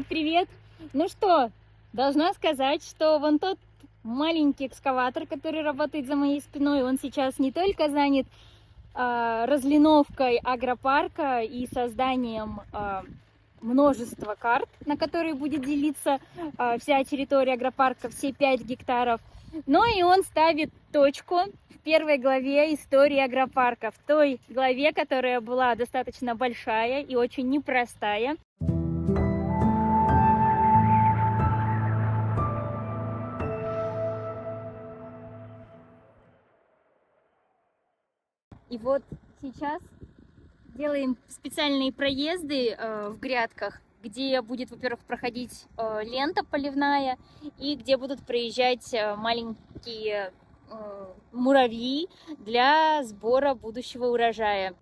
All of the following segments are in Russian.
Привет! Ну что, должна сказать, что вон тот маленький экскаватор, который работает за моей спиной, он сейчас не только занят разлиновкой агропарка и созданием множества карт, на которые будет делиться вся территория агропарка, все 5 гектаров, но и он ставит точку в первой главе истории агропарка, в той главе, которая была достаточно большая и очень непростая. И вот сейчас делаем специальные проезды в грядках, где будет, во-первых, проходить лента поливная и где будут проезжать маленькие муравьи для сбора будущего урожая.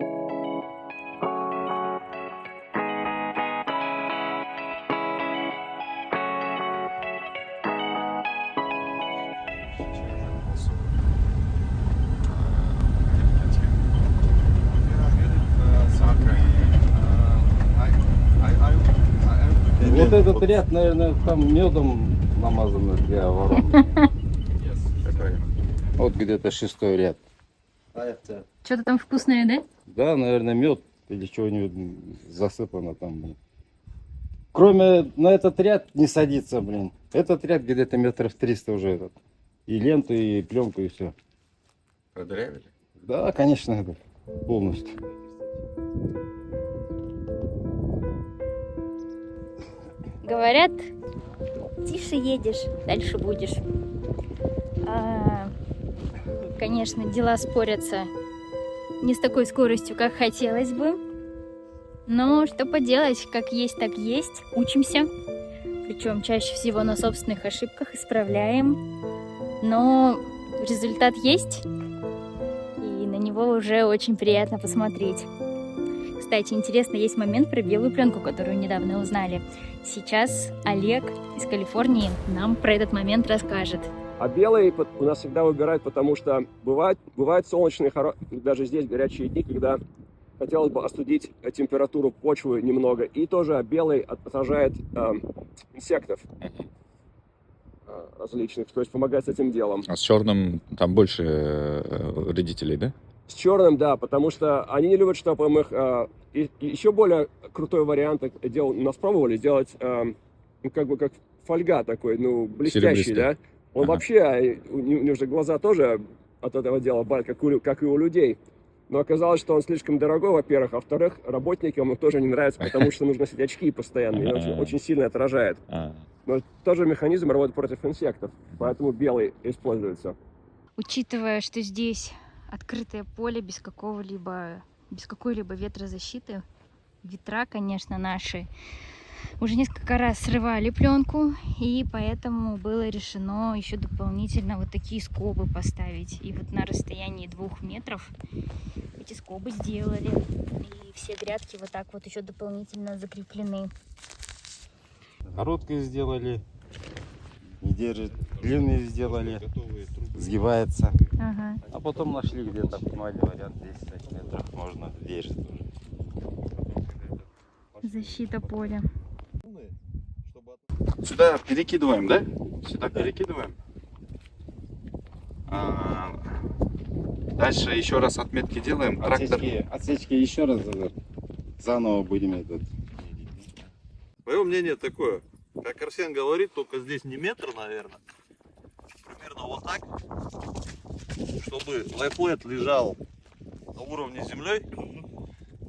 Вот этот ряд, наверное, там медом намазано для ворон. Вот где-то 6-й ряд. Что-то там вкусное, да? Да, наверное, мед или чего-нибудь засыпано там. Кроме на этот ряд не садится, блин. Этот ряд где-то метров 300 уже этот. И ленту, и пленку, и все. Продырявили? Да, конечно, это полностью. Говорят, тише едешь, дальше будешь. Конечно, дела спорятся не с такой скоростью, как хотелось бы. Но что поделать, как есть, так есть. Учимся. Причем чаще всего на собственных ошибках исправляем. Но результат есть. И на него уже очень приятно посмотреть. Кстати, интересно, есть момент про белую пленку, которую недавно узнали. Сейчас Олег из Калифорнии нам про этот момент расскажет. А белый у нас всегда выбирают, потому что бывают солнечные, даже здесь горячие дни, когда хотелось бы остудить температуру почвы немного. И тоже белый отражает инсектов различных, то есть помогает с этим делом. А с черным там больше вредителей, да? С черным, да, потому что они не любят, чтобы им их... еще более крутой вариант у нас пробовали делать, как бы как фольга такой, блестящий, да? Он вообще, у него же глаза тоже от этого дела болят, как и у людей. Но оказалось, что он слишком дорогой, во-первых. А во-вторых, работникам он тоже не нравится, потому что нужно носить очки постоянно. И он очень сильно отражает. Но тоже механизм работает против инсектов. Поэтому белый используется. Учитывая, что здесь открытое поле без какой-либо ветрозащиты, ветра, конечно, наши уже несколько раз срывали пленку, и поэтому было решено еще дополнительно вот такие скобы поставить. И вот на расстоянии 2 метров эти скобы сделали, и все грядки вот так вот еще дополнительно закреплены. Короткие сделали, не держит, длинные сделали, сгибается. Ага. А потом нашли где-то оптимальный вариант, 10 метров можно держит. Защита поля. Сюда перекидываем, да? Сюда перекидываем. Дальше еще раз отметки делаем. Отсечки еще раз заново будем этот. Мое мнение такое, как Арсен говорит, только здесь не метр, наверное, примерно вот так, чтобы лайфлет лежал на уровне земли,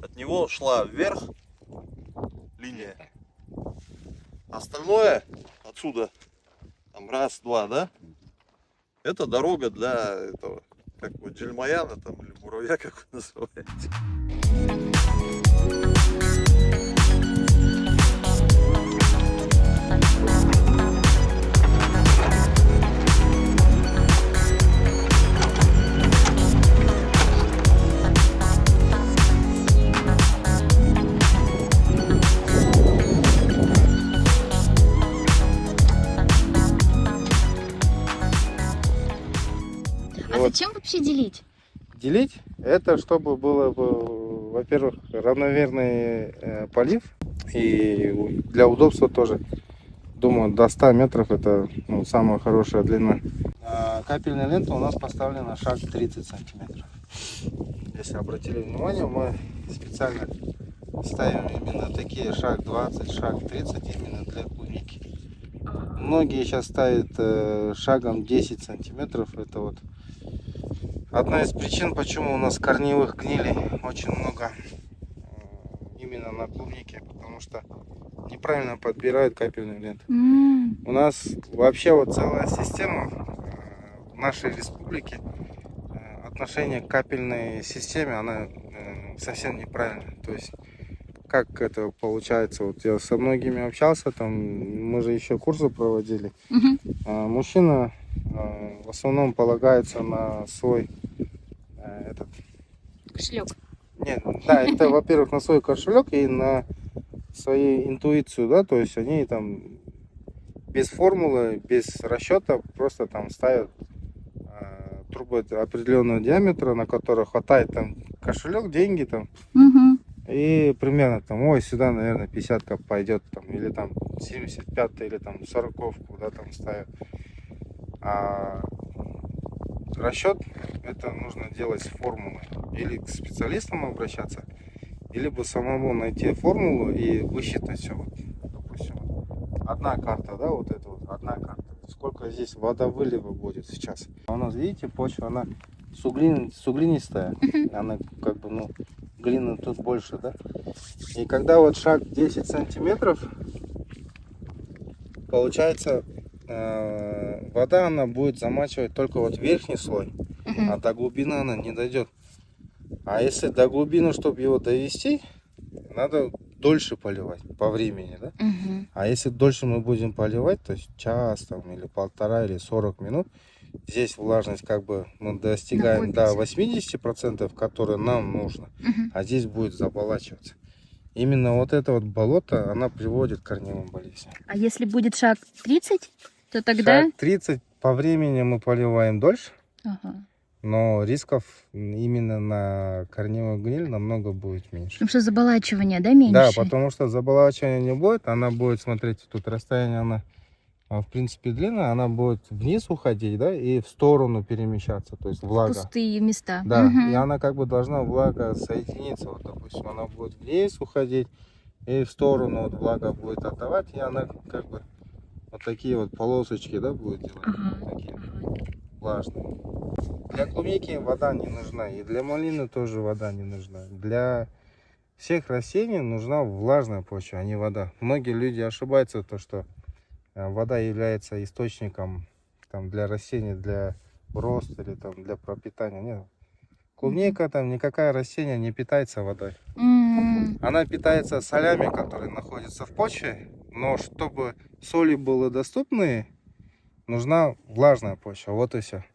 от него шла вверх линия, остальное отсюда, там раз, два, да, это дорога для этого, как бы джельмаяна там, или муравья, как вы называете. А зачем вообще делить? Делить это чтобы было, во-первых, равномерный полив, И для удобства тоже, думаю, до 100 метров это самая хорошая длина. Капельная лента у нас поставлена шаг 30 сантиметров. Если обратили внимание, мы специально ставим именно такие шаг 20, шаг 30 именно для клубники. Многие сейчас ставят шагом 10 сантиметров. Это вот одна из причин, почему у нас корневых гнилей очень много именно на клубнике, потому что неправильно подбирают капельную ленту. У нас вообще вот целая система в нашей республике, отношение к капельной системе, она совсем неправильная. То есть как это получается, вот я со многими общался, там мы же еще курсы проводили. Мужчина в основном полагается на свой Кошелек. Нет, да, это, во-первых, на свой кошелек и на свою интуицию, да, то есть они там без формулы, без расчета просто там ставят трубы определенного диаметра, на который хватает там кошелек, деньги там, и примерно там, ой, сюда, наверное, 50-ка пойдет там, или там 75-ка, или там 40-ку, да, там ставят. А расчет это нужно делать с формулой. Или к специалистам обращаться, или бы самому найти формулу и высчитать все. Вот, допустим, одна карта, да, вот это вот, одна карта. Сколько здесь водовылива будет сейчас. У нас, видите, почва, она суглинистая. Она как бы, ну, глины тут больше, да. И когда вот шаг 10 сантиметров, получается, вода, она будет замачивать только вот верхний слой, а до глубины она не дойдет. А если до глубины, чтобы его довести, надо дольше поливать по времени, да? А если дольше мы будем поливать, то есть час там, или полтора, или 40 минут, здесь влажность как бы мы достигаем до 80%, которые нам нужно, а здесь будет заболачиваться. Именно вот это вот болото, она приводит к корневым болезням. А если будет шаг 30, то тогда... Шаг 30 по времени мы поливаем дольше. Ага. Но рисков именно на корневую гниль намного будет меньше. Потому что заболачивание, да, меньше? Да, потому что заболачивания не будет. Она будет, смотрите, тут расстояние, она в принципе длинная. Она будет вниз уходить, да, и в сторону перемещаться. То есть влага. Пустые места. Да, и она как бы должна, влага, соединиться. Вот, допустим, она будет вниз уходить, и в сторону вот влага будет отдавать. И она как бы вот такие вот полосочки, да, будет делать. Такие влажные. Для клубники вода не нужна, и для малины тоже вода не нужна. Для всех растений нужна влажная почва, а не вода. Многие люди ошибаются, то, что вода является источником там, для растений, для роста или там, для пропитания. Нет. Клубника, там никакое растение не питается водой. Она питается солями, которые находятся в почве, но чтобы соли были доступны, нужна влажная почва. Вот и все.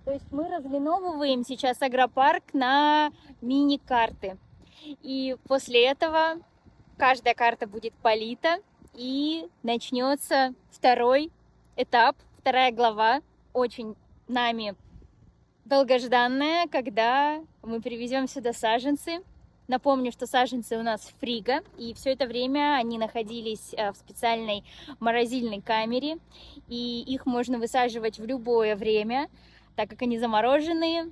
То есть мы разлиновываем сейчас агропарк на мини-карты. И после этого каждая карта будет полита, и начнется второй этап, вторая глава, очень нами долгожданная, когда мы привезем сюда саженцы. Напомню, что саженцы у нас фриго, и все это время они находились в специальной морозильной камере, и их можно высаживать в любое время, так как они замороженные.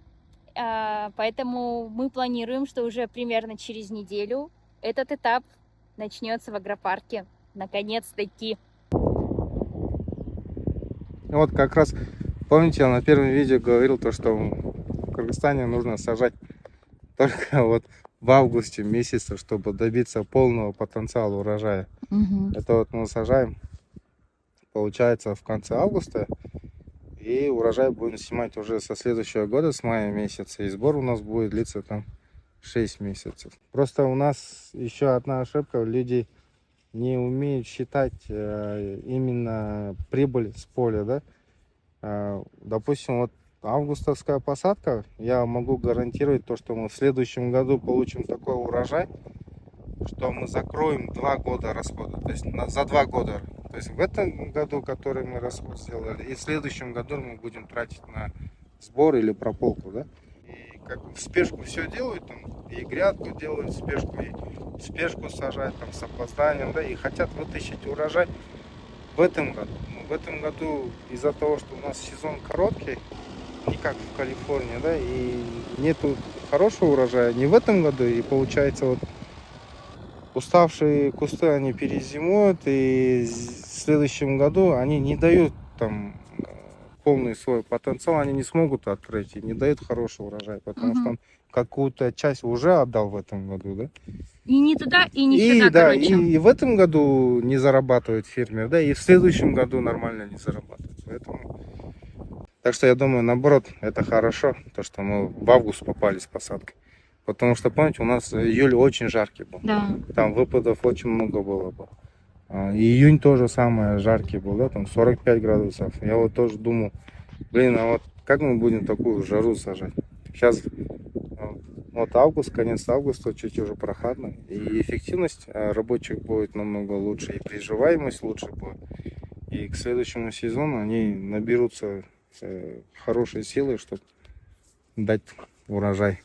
Поэтому мы планируем, что уже примерно через неделю этот этап начнется в агропарке. Наконец-таки. Вот как раз, помните, я на первом видео говорил, то, что в Кыргызстане нужно сажать только вот в августе месяце, чтобы добиться полного потенциала урожая. Это вот мы сажаем, получается, в конце августа. И урожай будем снимать уже со следующего года, с мая месяца. И сбор у нас будет длиться там 6 месяцев. Просто у нас еще одна ошибка. Люди не умеют считать именно прибыль с поля, да. Допустим, вот августовская посадка, я могу гарантировать то, что мы в следующем году получим такой урожай, что мы закроем 2 года расхода, то есть за 2 года. То есть в этом году, который мы расход сделали, и в следующем году мы будем тратить на сбор или прополку, да. И как бы в спешку все делают, там, и грядку делают в спешку, и в спешку сажают там с опозданием, да, и хотят вытащить урожай в этом году. Но в этом году из-за того, что у нас сезон короткий, не как в Калифорнии, да, и нету хорошего урожая ни в этом году, и получается вот уставшие кусты, они перезимуют, и в следующем году они не дают там полный свой потенциал, они не смогут открыть и не дают хороший урожай, потому что он какую-то часть уже отдал в этом году, да. И не туда, и не И сюда, да, короче. и в этом году не зарабатывает фермер, да, и в следующем году нормально не зарабатывает. Поэтому... Так что я думаю, наоборот, это хорошо, то, что мы в август попали с посадкой. Потому что, помните, у нас июль очень жаркий был. Да. Там выпадов очень много было бы. Июнь тоже самое жаркий был, да, там 45 градусов. Я вот тоже думал, блин, а вот как мы будем такую жару сажать? Сейчас вот август, конец августа, чуть уже прохладно. И эффективность рабочих будет намного лучше, и приживаемость лучше будет. И к следующему сезону они наберутся хорошей силы, чтобы дать урожай.